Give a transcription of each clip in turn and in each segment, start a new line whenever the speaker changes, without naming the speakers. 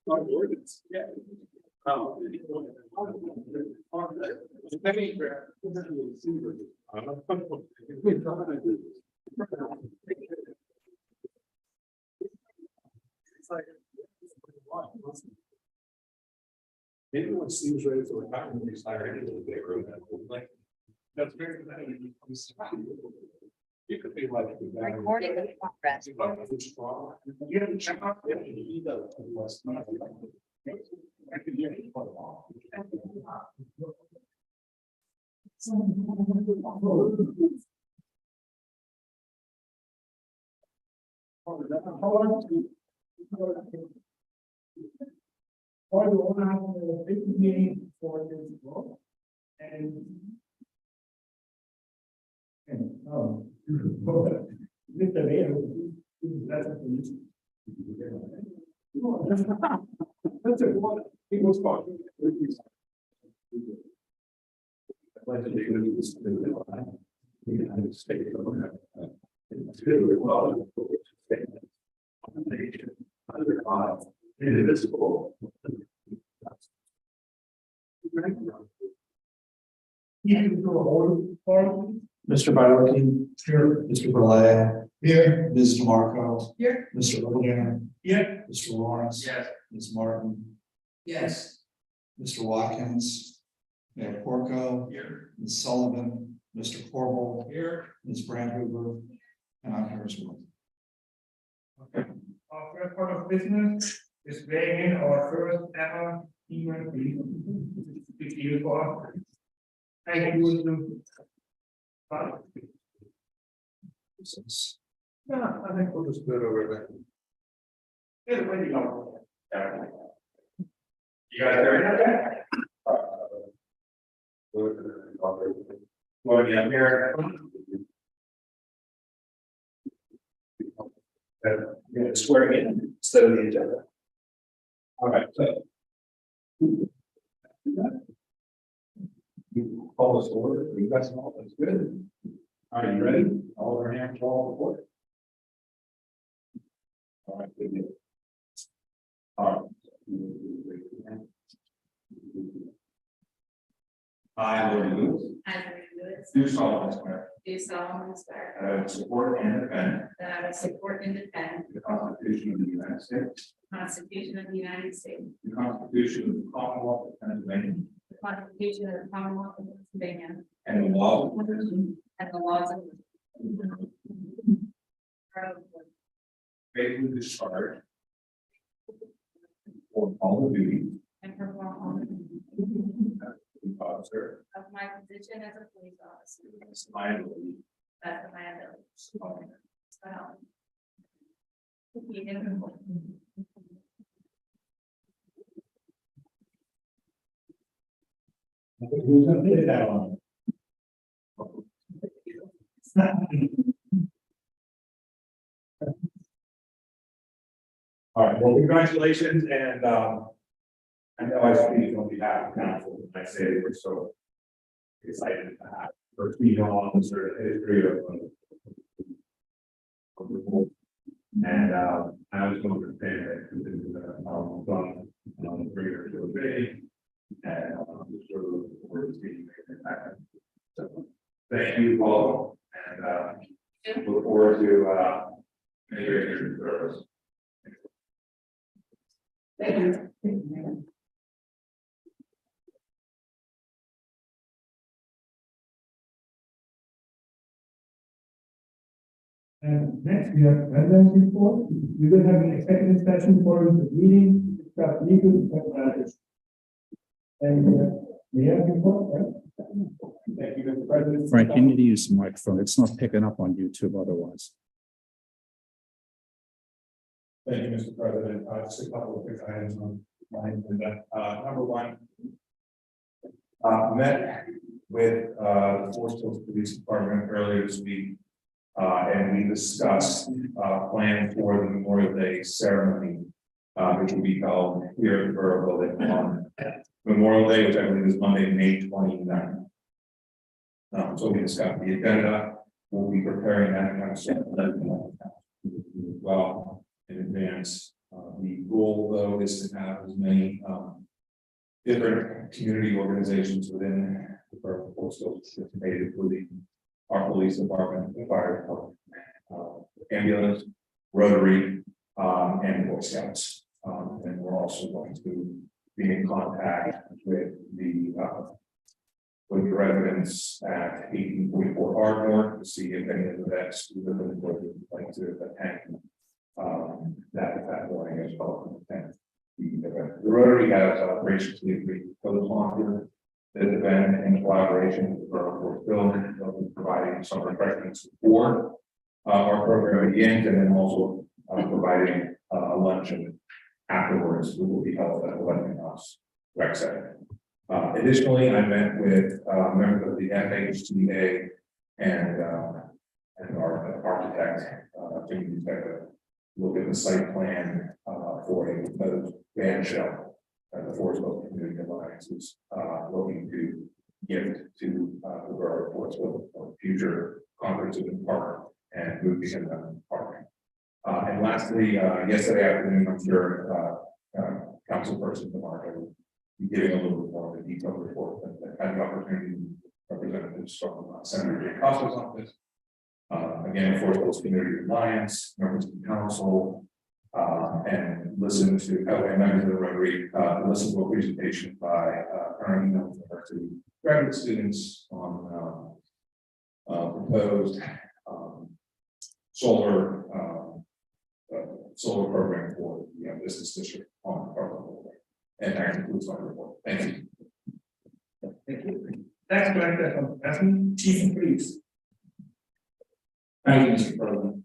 Ordinance, yeah. Oh. Anyone seems ready to retire when they retire anyway, they wrote that whole thing. That's very. You could be like.
Recording in progress.
You have to check out. I can hear you.
Meeting for this book and Mr. Mayor, that's a one. He was talking.
United States of America. Under God, indivisible.
You can do a whole form.
Mr. Biotin. Here. Mr. Belay.
Here.
Ms. DeMarco.
Here.
Mr. Littlejohn.
Here.
Mr. Lawrence.
Yes.
Ms. Martin.
Yes.
Mr. Watkins. Mayor Porco.
Here.
Ms. Sullivan. Mr. Corbel.
Here.
Ms. Brandhuber. And I'm here as well.
Okay. Our first part of business is weighing in our first ever event. With you for. Thank you to.
Yeah, I think we'll just do it over there.
Here's where you go.
You guys there? Well, yeah, here. Yeah, swearing in instead of the agenda. All right, so. You call us order, you guys know that's good. Are you ready? All our hands all before. All right, good deal. All right. I, Lori Lewis,
I, Lori Lewis,
do solemnly swear
do solemnly swear
that I will support and defend
that I will support and defend
the Constitution of the United States,
the Constitution of the United States,
the Constitution of the Commonwealth of Pennsylvania,
the Constitution of the Commonwealth of Pennsylvania,
and the laws
and the laws of
faithfully discharge for all the duties
and perform all the duties
of officer
of my position as a police officer
as my ability.
best of my ability. So help me.
Who's gonna take that one?
All right, well, congratulations, and I know I speak on behalf of council when I say that we're so excited to have first female officer in the history of the board. And I was going to say that this is done bring her to a day, and just sort of look forward to seeing it. So thank you all, and look forward to your service.
Thank you.
And next, we have residence report. We will have an executive session for the meeting, discuss legal matters. And we have report, right?
Thank you, Mr. President.
Frank, you need to use the microphone. It's not picking up on YouTube otherwise.
Thank you, Mr. President. Just a couple of quick items on my agenda. Number one, met with the Forest Hills Police Department earlier this week. And we discussed plan for the Memorial Day ceremony, which will be held here at the Borough Building on Memorial Day, which I believe is Monday, May 29th. So we discussed the agenda. We'll be preparing that kind of stuff as well in advance The goal, though, is to have as many different community organizations within the borough of Fort Stokes participated, including our police department, the fire department, ambulance, Rotary, and Boy Scouts. And we're also going to be in contact with the residents at 1844 Ardmore to see if any of the vets would like to attend that morning as well. And the Rotary has graciously agreed to co-sponsor this event in collaboration with the Borough of Fort Stokes. They'll be providing some refreshments for our program at the end, and then also providing a luncheon afterwards. We will be held at the Westinghouse House Rec Center. Additionally, I met with members of the FHTA and our architect, Jimmy Becker, look at the site plan for a proposed band shell that the Fort Stokes Community Alliance is looking to give to the borough of Fort Stokes for future conferences in park and movies in the park. And lastly, yesterday afternoon, I'm sure Councilperson DeMarco will be giving a little bit more of a detailed report, but had the opportunity to representatives from Senator Jay Costa's office. Again, Fort Stokes Community Alliance, members of the council, and listen to members of the Rotary, listen to a presentation by Carnegie University graduate students on proposed solar program for the business district on Harlem. And that concludes my report. Thank you.
Thank you. Next, Director of Assessment, Chief of Police.
Thank you, Mr. President.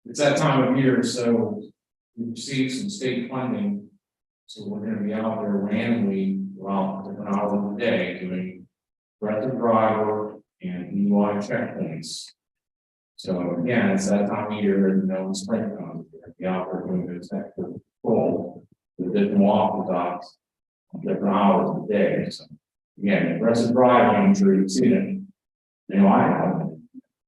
It's that time of year, so we received some state funding. So we're gonna be out there randomly throughout different hours of the day doing aggressive driver and DUI checkpoints. So again, it's that time of year and no spring comes, we're gonna be out there doing this extra full with different walk dogs on different hours of the day. So again, aggressive driving, I'm sure you've seen it. You know, I have.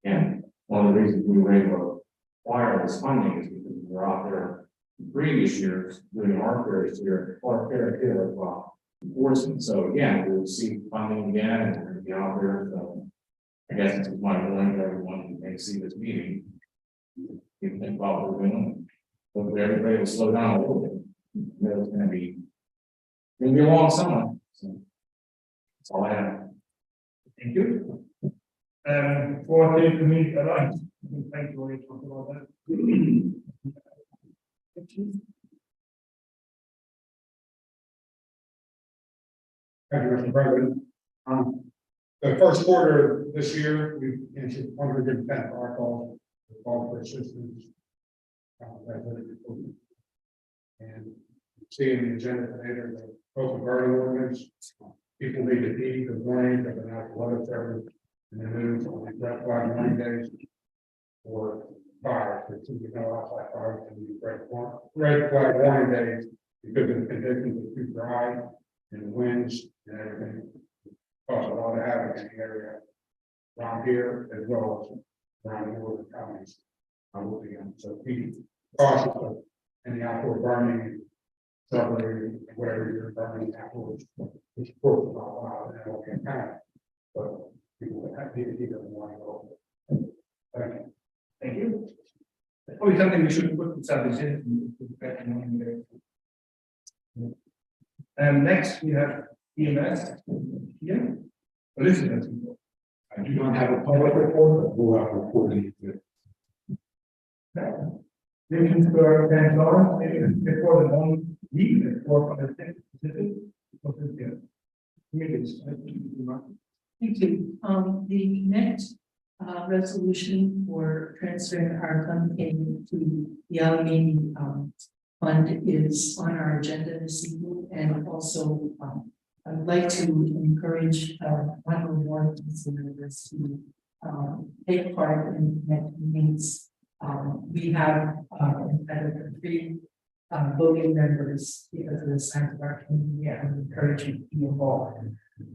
And one of the reasons we were able to acquire this funding is because we were out there in previous years doing our fair share, of enforcement. So again, we'll see funding again, and we're going to be out there. So I guess this is my warning to everyone who may see this meeting. You can think about what we're doing. Hopefully everybody will slow down a little bit. You know, it's going to be a long summer. So that's all I have.
Thank you. For the Community Alliance, thank you already talked about that.
Thank you, Mr. President. The first quarter of this year, we've answered 110 our calls for assistance. And seeing the agenda today, there's a open guarding ordinance. People need to eat the morning, they've been out for weather service, and then move on the red flag warning days for fires. You know, outside fires can be red flag warning days because of the conditions are too dry and the winds and everything. Cause a lot of havoc in the area around here as well as around the northern counties. So be cautious of any outdoor burning, shrubbery, whatever you're burning outdoors. It's of course not allowed in all kind, but people would have to keep it warning over. Thank you.
Thank you. Probably something we should put in subject. And next we have EMS here. Elizabeth.
I do not have a public report, but we'll have a report in it.
Williamsburg and Lawrence, maybe before the long week, before the specific.
Thank you. The next resolution for transferring our funding to the Allegheny fund is on our agenda this evening, and also I would like to encourage one or more members to take part in that meetings. We have three voting members because of the size of our community, and encourage you to be involved.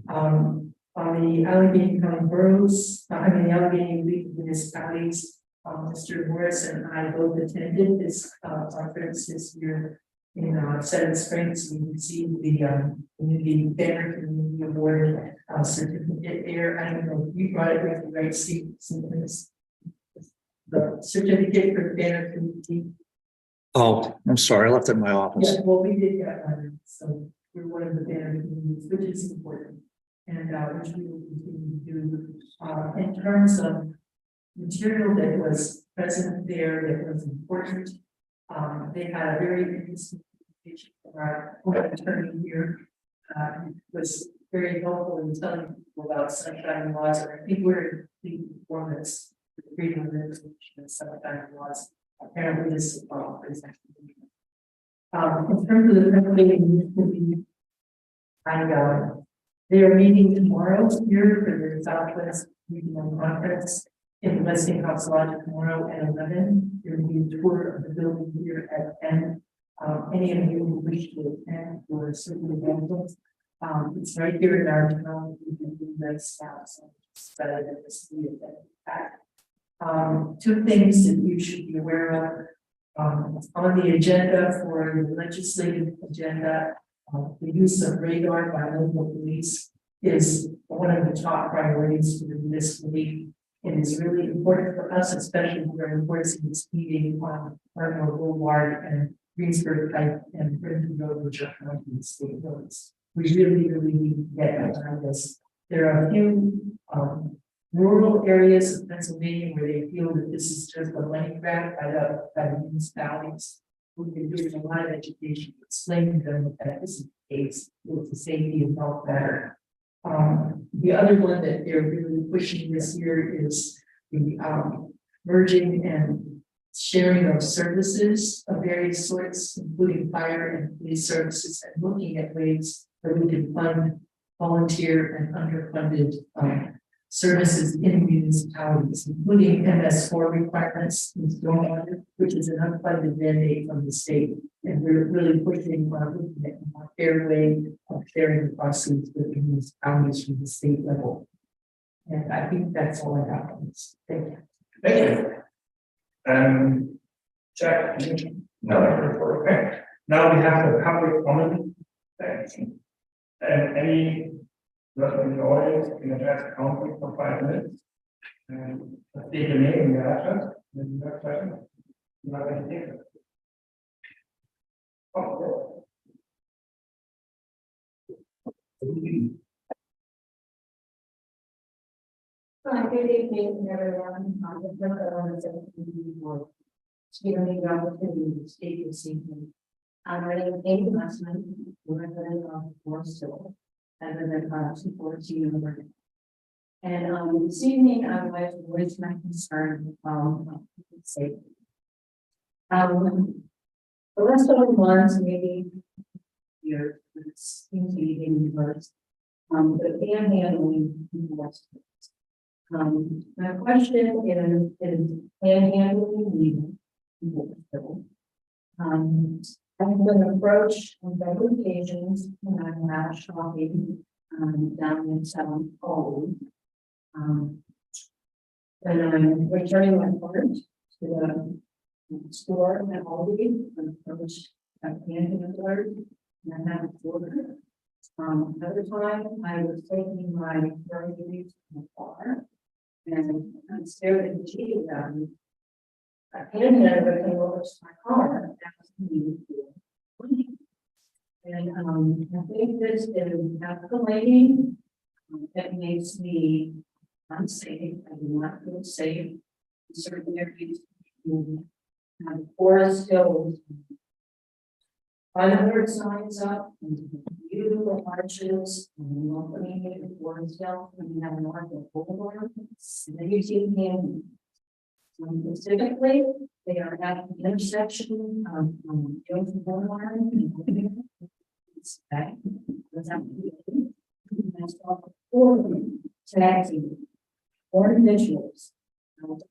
On the Allegheny County boroughs, the Allegheny League of Municipalities, Mr. Morris and I both attended this, conference this year in, Seven Springs. We received the, community banner community award, certificate there. I don't know if you brought it with the right seat, the certificate for the banner community.
Oh, I'm sorry, I left it in my office.
Yeah, well, we did get one, so we're one of the banner communities, which is important. And, which we will continue to do, in terms of material that was present there that was important. They had a very interesting presentation from our attorney here. It was very helpful in telling people about sunshine laws, and I think we're in the performance, the freedom of information and sunshine laws. Apparently this is is actually. In terms of the Pennsylvania, they are meeting tomorrow here for their Southwest Regional Conference in Westinghouse Lodge tomorrow at 11. There will be a tour of the building here at 10. Any of you who wish to attend or certainly available. It's right here in our town. We can do that stuff. So it's better than this event. Two things that you should be aware of. On the agenda for the legislative agenda, the use of radar by local police is one of the top priorities for this week. It is really important for us, especially when we're enforcing this meeting on Cardinal Boulevard and Greensburg Pike and Brenton Road, which are county state roads. We really need to get behind this. There are a few rural areas of Pennsylvania where they feel that this is just a money grab by the municipalities. We've been doing a lot of education, explaining to them that this is the case, it's a safety and health matter. The other one that they're really pushing this year is the merging and sharing of services of various sorts, including fire and police services, and looking at ways that we can fund volunteer and underfunded services in municipalities, including MS4 requirements in stormwater, which is an unfunded mandate from the state. And we're really pushing looking at a more fair way of sharing the proceeds with the municipalities from the state level. And I think that's all I have on this. Thank you.
Thank you. Check. No, okay. Now we have the public comment section. And any person in the audience can address the council for 5 minutes. And state your name and your address. And your question. You have anything? Oh,
Hi, good evening, everyone. I'm the president of the community board. It's given me the opportunity to speak this evening. I'm ready to thank the husband, resident of Forest-Hill, and then support you. And this evening, I would like to voice my concern safety. The rest of the months, maybe years, it seems to be getting worse. But panhandling was. My question is panhandling legal? I've been approached on several occasions when I'm out shopping down in South Old. And I'm returning my cart to the store at Aldi, and approached a panhandler, and I have a order. Another time I was taking my groceries in the car, and I stared at the Jeep and I panhandler came over to my car and asked me for money. And I think this is escalating. That makes me unsafe. I do not feel safe in certain areas. Forest Hills. Firework signs up, and beautiful arches, and welcoming you to Forest Hill, and you have North Boulevard, and then you see the canyon. Specifically, they are at the intersection of Johnson Boulevard and it's back. What's happening? Four tag team, 4 individuals.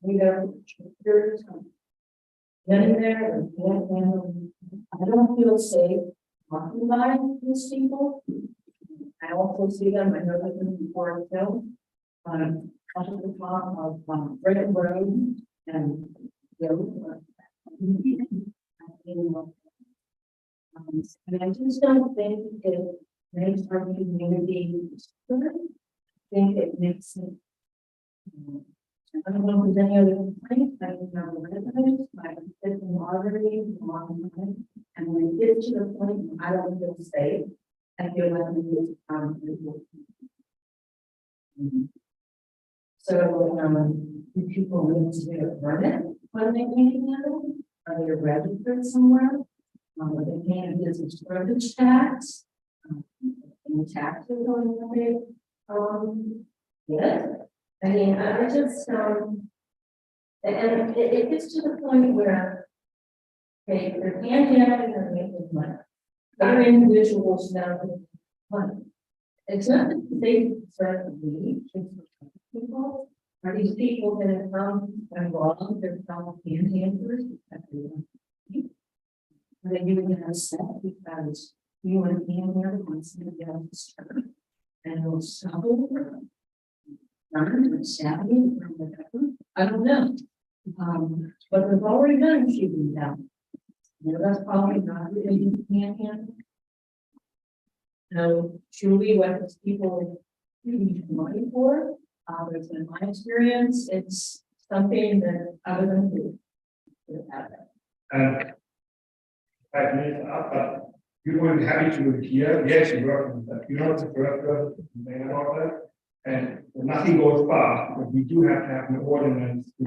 We are getting there, and I don't feel safe talking by these people. I also see them, I know them before I go. Up at the top of Brighton Road, And. And I just don't think it makes our community better. I think it makes it. I don't know if there's any other complaints, I don't know the residents, I've been moderating a long time. And when it gets to the point where I don't feel safe, I feel like we need to come to. So, do people need to get a permit when they clean together? Are they registered somewhere? They can't business privilege tax. And taxes on the, yeah. I mean, I just, and it gets to the point where. Okay, they're panhandling, they're making money. Other individuals now make money. It's not that they start to leave, it's for people. Are these people that have come and wrong, they're fellow panhandlers? Are they doing it as set because you and panhandler wants to get on this term? And they'll stop over them. Or stabbing or whatever, I don't know. But we've already done a few of them. That's probably not really panhandle. So truly what those people need money for, there's been my experience, it's something that I wouldn't do.
And. I mean, but you will be happy to hear, yes, you work on that, you're not the first person to say about that. And nothing goes fast, but we do have to have an ordinance to,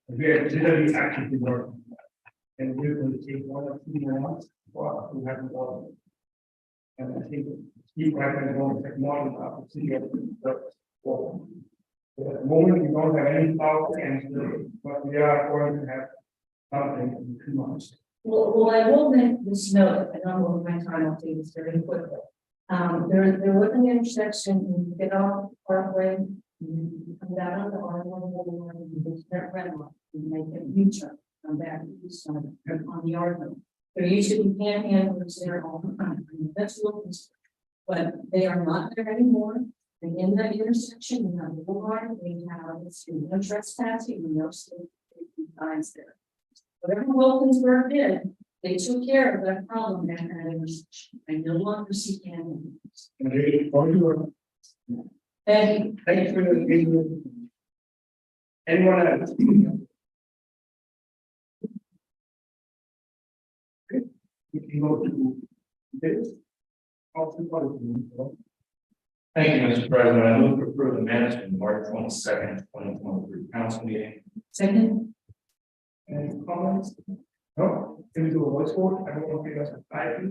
we are literally actively working on that. And we will take 1 or 2 more months for us to have an ordinance. And I think Steve Wagner is going to take more than that to see it. But at the moment, we don't have any power against it, but we are going to have something in 2 months.
Well, I will make this note, I don't know if my time, I'll take this very quickly. There was an intersection, you get off the Parkway, you come down on the R1, you get to that red line, you make a U-turn, come back to the side on the R1. There used to be panhandlers there all the time, I mean, that's looking, but they are not there anymore. And in that intersection, you have the boulevard, we have no trespassing, no safety signs there. Whatever Wilkinsburg did, they took care of that problem at that intersection. I no longer see panhandlers.
Okay, for you.
And
Thank you for your opinion. Anyone else? Okay, we can go to this.
Thank you, Mr. President. I move to approve the minutes from March 22nd, 2023 council meeting.
Second,
Any comments? No, can we do a voice vote? I don't want to give us a five.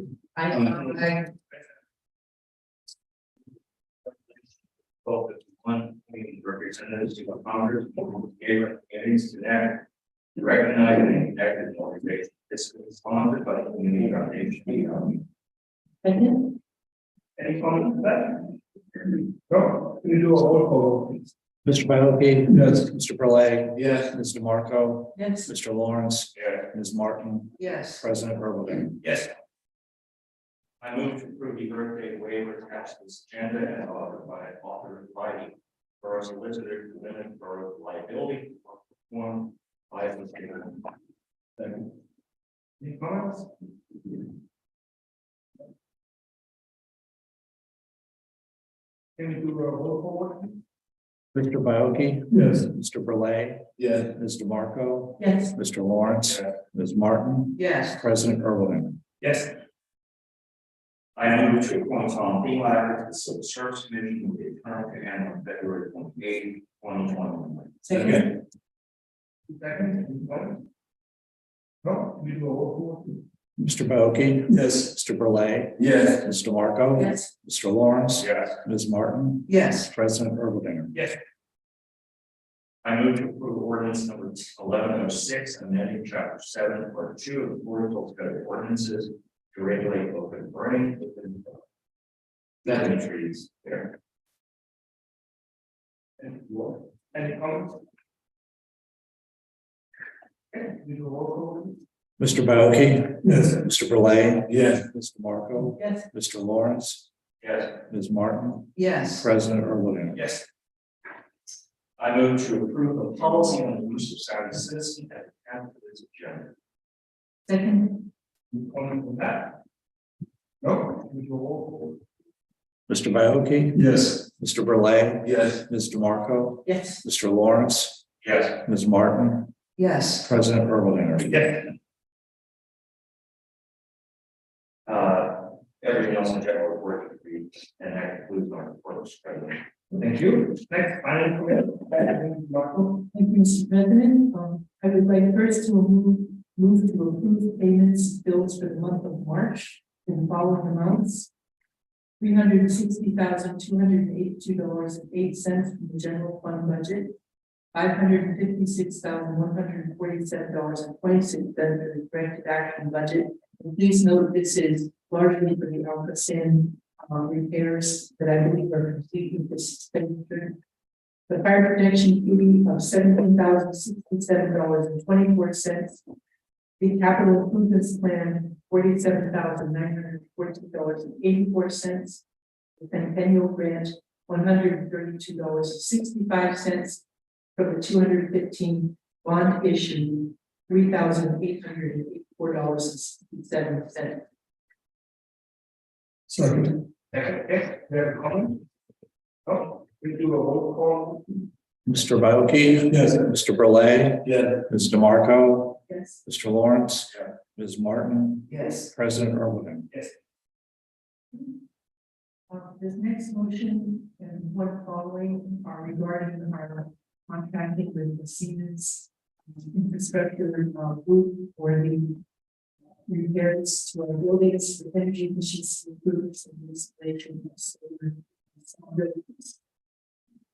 Both one meeting representatives to the founders, gave communities to them. Recognizing and connected organizations, this is sponsored by the community foundation.
second,
Any comments to that? No, can we do a roll call, please?
Mr. Baoki? Yes. Mr. Burley?
Yes.
Mr. Marco?
yes,
Mr. Lawrence?
Yeah.
Ms. Martin?
yes,
President Ermeling?
Yes. I move to approve the birthday waiver attached to this agenda and authored by the borough solicitor to limit borough liability for performed by the state.
Any comments? Can we do a roll call?
Mr. Baoki?
Yes.
Mr. Burley?
Yes.
Mr. Marco?
yes,
Mr. Lawrence?
Yes.
Ms. Martin?
yes,
President Ermeling?
Yes.
I move to appoint Tom Pilar to the Civil Service Commission with a term to end on February 28, 2021.
second,
Second, any comments? No, we do a roll call.
Mr. Baoki? Yes. Mr. Burley?
Yes.
Mr. Marco?
yes,
Mr. Lawrence?
Yes.
Ms. Martin?
yes,
President Ermeling?
Yes.
I move to approve ordinance number 1106, amending chapter 7, part 2 of the Florida Code of Ordinances to regulate open burning within the trees there.
Any comments? Okay, we do a roll call.
Mr. Baoki? Yes. Mr. Burley?
Yes.
Mr. Marco?
yes,
Mr. Lawrence?
Yes.
Ms. Martin?
yes,
President Ermeling?
Yes. I move to approve the policy on the use of sound citizen at the end of this agenda.
Second,
Comment from that? No. We go roll
Mr. Baoki?
Yes.
Mr. Burley?
Yes.
Ms. DeMarco?
yes.
Mr. Lawrence?
Yes.
Ms. Martin?
Yes.
President Erlinger?
Yes. Everything else in general report is agreed, and that concludes my report, Mr. President. Thank you. Next, final committee. Marco.
Thank you, Mr. President. I would like first to move to approve payments bills for the month of March in the following amounts. $360,282.08 from the general fund budget. $556,147.26 for the corrective action budget. And please note, this is largely for the Alpha Sin repairs that I believe are complete with this expenditure. The fire protection duty of $17,067.24. The capital improvements plan, $47,914.84. The centennial grant, $132.65. For the 215 bond issue, $3,884.67.
Second. Yes, there comment? Oh, we do a roll call.
Mr. Baoki?
Yes.
Mr. Burley?
Yes.
Ms. DeMarco?
Yes.
Mr. Lawrence?
Yeah.
Ms. Martin?
Yes.
President Erlinger?
Yes.
This next motion and what following are regarding our contracting with the Siemens infrastructure group for the repairs to our buildings, the energy efficiency improvements and installation of solar.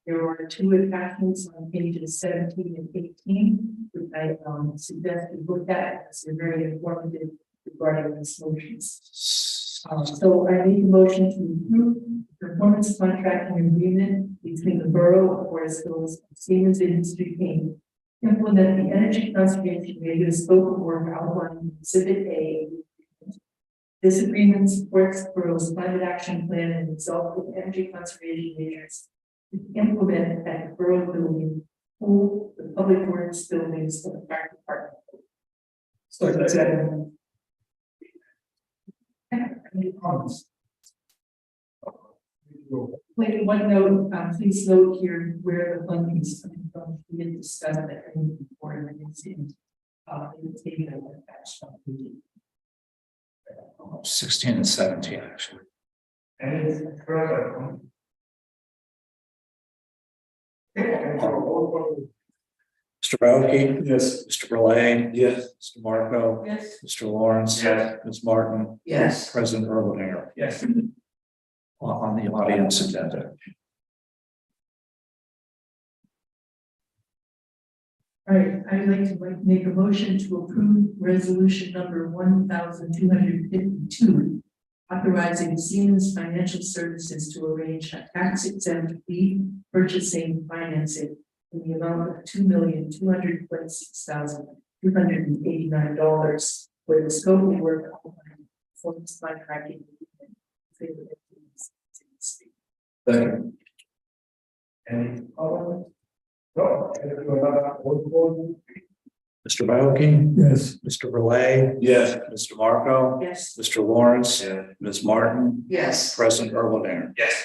There are two attachments on pages 17 and 18, which I suggest you look at, as they're very informative regarding these motions. So I make a motion to approve the performance contracting agreement between the Borough of Forest Hills and Siemens Industry Inc. Implement the energy conservation measures scope of work outlined in Exhibit A. This agreement supports the borough's climate action plan and itself with energy conservation measures to implement at the borough building, all the public works buildings of the fire department.
Second. Any comments?
Wait, one note, please note here where the funding is coming from. We didn't discuss that before, and it's in the table attached.
16 and 17, actually.
Any further comment?
Mr. Baoki?
Yes.
Mr. Burley?
Yes.
Mr. Marco?
Yes.
Mr. Lawrence?
Yes.
Ms. Martin?
Yes.
President Erlinger?
Yes.
On the audience agenda.
All right, I'd like to make a motion to approve resolution number 1252, authorizing Siemens Financial Services to arrange a tax-exempt fee purchasing financing in the amount of $2,226,289 for the scope of work outlined for this contracting agreement.
Second. Any comments? No.
Mr. Baoki?
Yes.
Mr. Burley?
Yes.
Mr. Marco?
Yes.
Mr. Lawrence?
Yeah.
Ms. Martin?
Yes.
President Erlinger?
Yes.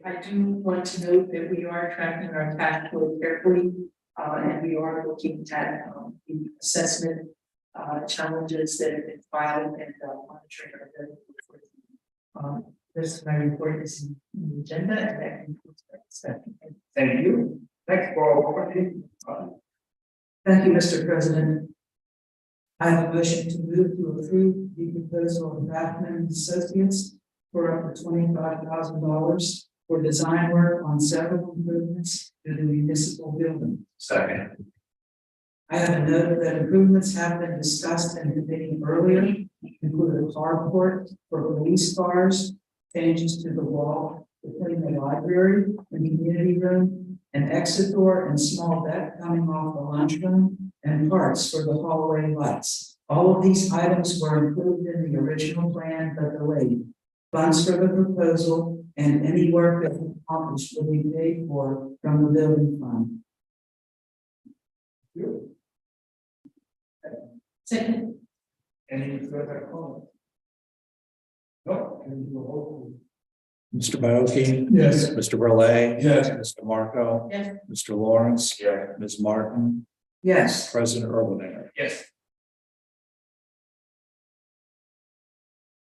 I do want to note that we are tracking our cash flow carefully, and we are looking at the assessment challenges that have been filed and monitoring our revenue. This is my report is in the agenda, and that concludes our discussion.
Thank you. Next, for
Thank you, Mr. President. I have a motion to move to approve the proposal of Bathman Associates for up to $25,000 for design work on several improvements to the municipal building.
Second.
I have a note that improvements have been discussed in the meeting earlier, including a carport for police cars, changes to the wall between the library and community room, an exit door and small deck coming off the lunchroom, and parts for the hallway lights. All of these items were included in the original plan but delayed. Funds for the proposal and any work that is accomplished will be paid for from the building fund.
Second.
Any further comments? No, can we do a roll call?
Mr. Baoki?
Yes.
Mr. Burley?
Yes.
Mr. Marco?
Yes.
Mr. Lawrence?
Yeah.
Ms. Martin?
Yes.
President Erlanger?
Yes.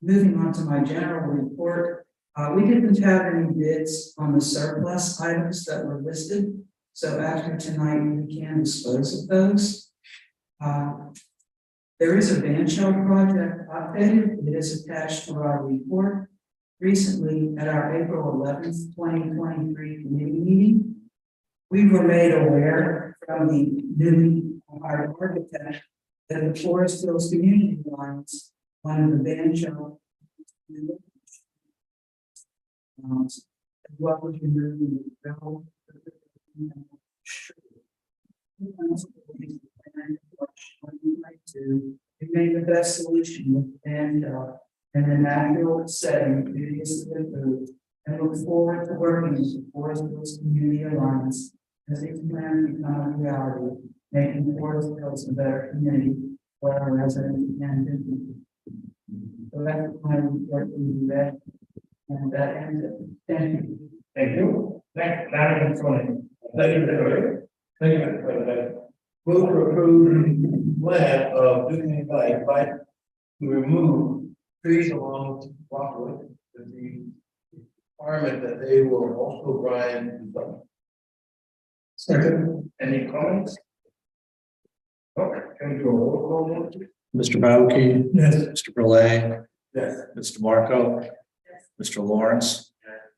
Moving on to my general report, we didn't have any bids on the surplus items that were listed. So after tonight, we can dispose of those. There is a van shell project updated. It is attached to our report. Recently, at our April 11th, 2023 committee meeting, we were made aware from the newly hired architect that the Forest Hills Community Alliance wanted the van shell. What would you do? We made the best solution with and in a natural setting, previously approved, and look forward to working with the Forest Hills Community Alliance as these plans become a reality, making Forest Hills a better community for our residents and businesses. So that's my report to you, Red, and that ends it. Thank you.
Thank you. Next, Madam Tony. Thank you, Mr. Thank you, Mr. President.
Move to approve the plan of Duke by to remove trees along Rockwood with the requirement that they will also grind.
Second.
Any comments? Okay, can we do a roll call?
Mr. Baoki?
Yes.
Mr. Burley?
Yes.
Mr. Marco? Mr. Lawrence?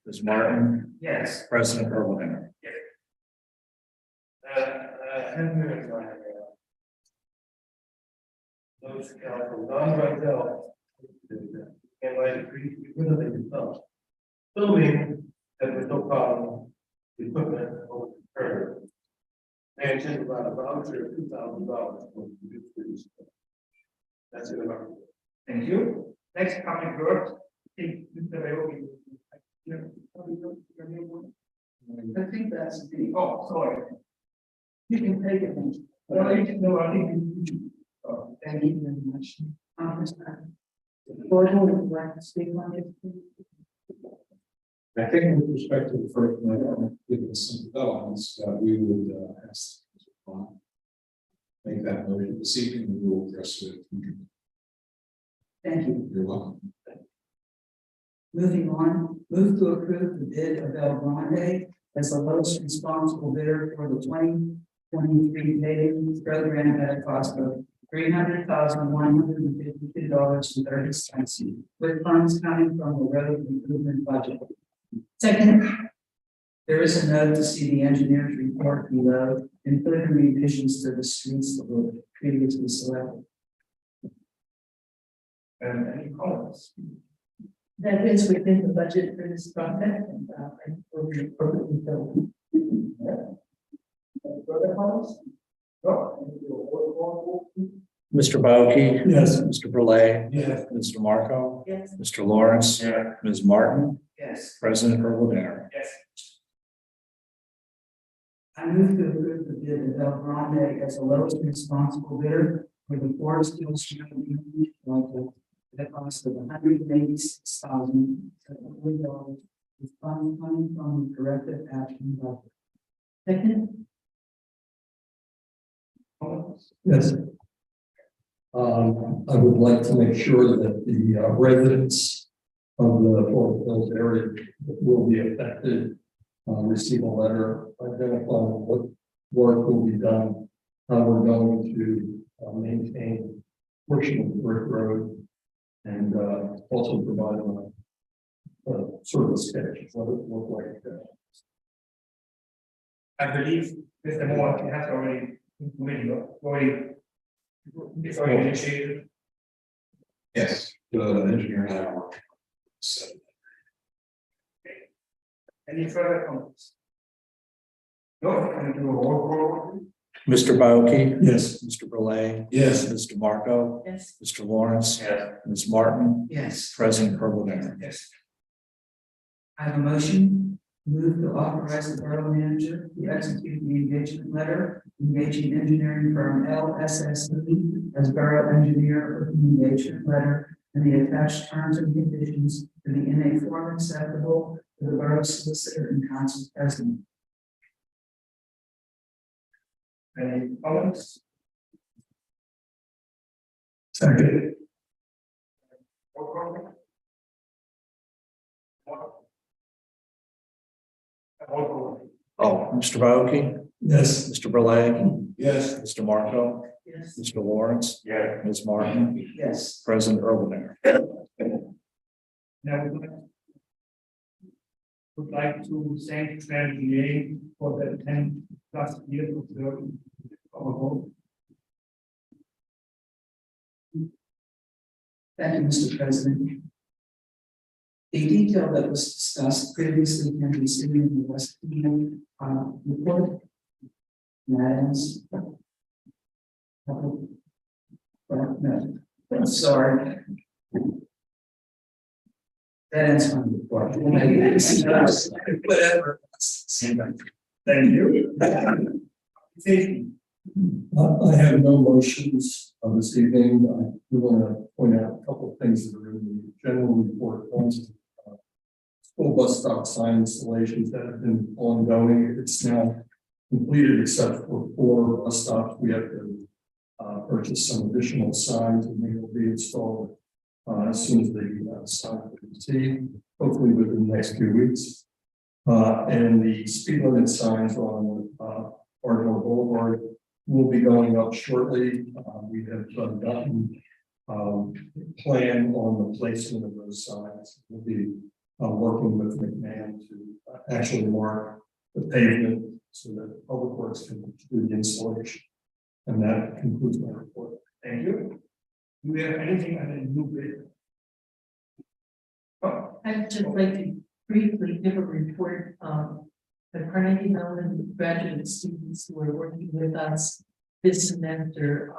Ms. Martin?
Yes.
President Erlanger?
Those council, Don Rydell. And like, we really themselves. Filming, that was no problem, the equipment over the curve. And just about a voucher of $2,000 for the trees. That's it.
Thank you. Next coming word. Mr. Baoki.
I think that's the,
Oh, sorry.
you can take it.
No, I think.
Thank you very much. Board, would you like to speak on it?
I think with respect to the first one, given some developments, we would ask to make that motion this evening, and we will address it.
Thank you.
You're welcome.
Moving on, move to approve the bid of El Grande as the lowest responsible bidder for the 2023 paving program at a cost of $300,152.30, with funds coming from the road improvement budget.
Second.
There is a note to see the engineer's report below, including revisions to the streets that were previously selected.
And any comments?
That is within the budget for this project, and I will be appropriately filled.
Further comments? No. Can we do a roll call?
Mr. Baoki?
Yes.
Mr. Burley?
Yes.
Mr. Marco?
Yes.
Mr. Lawrence?
Yeah.
Ms. Martin?
Yes.
President Erlanger?
Yes.
I move to approve the bid of El Grande as the lowest responsible bidder for the Forest Hills Community project at a cost of $186,700, with funds coming from the corrective action budget.
Second.
Yes. I would like to make sure that the residents of the Forest Hills area will be affected, receive a letter identifying what work will be done, how we're going to maintain portion of the Brick Road, and also provide them a sort of sketch of what it will look like.
I believe Mr. Moore has already it's already initiated.
Yes, the engineer and I are working. So,
Any further comments? No, can we do a roll call?
Mr. Baoki?
Yes.
Mr. Burley?
Yes.
Mr. Marco?
Yes.
Mr. Lawrence?
Yes.
Ms. Martin?
Yes.
President Erlanger?
Yes.
I have a motion, move to authorize the borough manager to execute the engagement letter, engaging engineering firm LSSE as borough engineer with the engagement letter and the attached terms and conditions to be in a form acceptable to the borough solicitor and council president.
Any comments?
Second.
Roll call.
Oh, Mr. Baoki,
Yes.
Mr. Burley,
Yes.
Mr. Marco,
Yes.
Mr. Lawrence,
Yeah.
Ms. Martin,
Yes.
President Urban.
Now, would like to thank Trans for the 10+ years of serving our home.
Thank you, Mr. President. The detail that was discussed previously can be seen in the West Indian report. That ends. No, I'm sorry. That ends my report. Whatever.
Thank you. Safety.
I have no motions this evening. I do want to point out a couple of things that are in the general report. One's, school bus stop sign installations that have been ongoing. It's now completed except for 4 bus stops. We have to purchase some additional signs and they will be installed as soon as the sign is received, hopefully within the next few weeks. And the speed limit signs on Ardmore Boulevard will be going up shortly. We have gotten plan on the placement of those signs. We'll be working with McMahon to actually mark the pavement so that public works can do the installation. And that concludes my report.
Thank you. Do we have anything on the new bid? Oh,
I'd just like to briefly give a report, the Carnegie Mellon graduate students who are working with us this semester,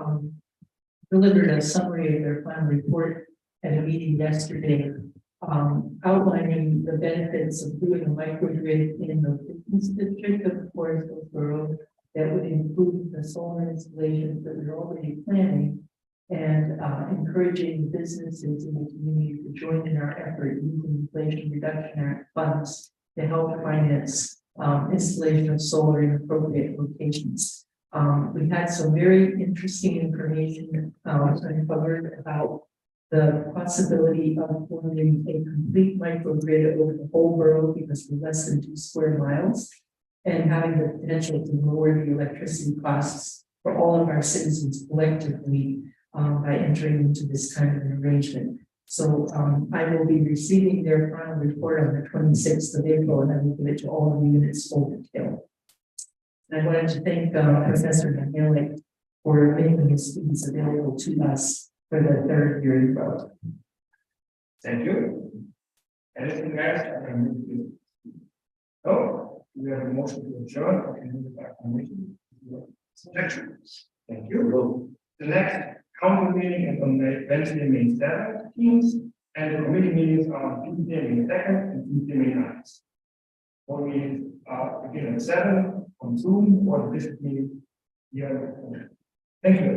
delivered a summary of their final report at a meeting yesterday, outlining the benefits of doing a microgrid in the business district of Forestville Borough that would include the solar installations that we're already planning and encouraging businesses in the community to join in our effort using Inflation Reduction Act funds to help finance installation of solar in appropriate locations. We had some very interesting information uncovered about the possibility of forming a complete microgrid over the whole borough because we're less than 2 square miles and having the potential to lower the electricity costs for all of our citizens collectively by entering into this kind of an arrangement. So I will be receiving their final report on the 26th of April and I will give it to all of you in its full detail. And I wanted to thank Professor McNeely for making his students available to us for the 3rd year in a row.
thank you. Anything else? No, we have a motion to adjourn. I can move it back to the meeting. Thank you. The next council meeting is on Wednesday, May 17th, and the committee meetings are on Tuesday, May 2nd, and Tuesday, May 9th. Board meetings begin at 7 on Zoom or the district meeting here. Thank you.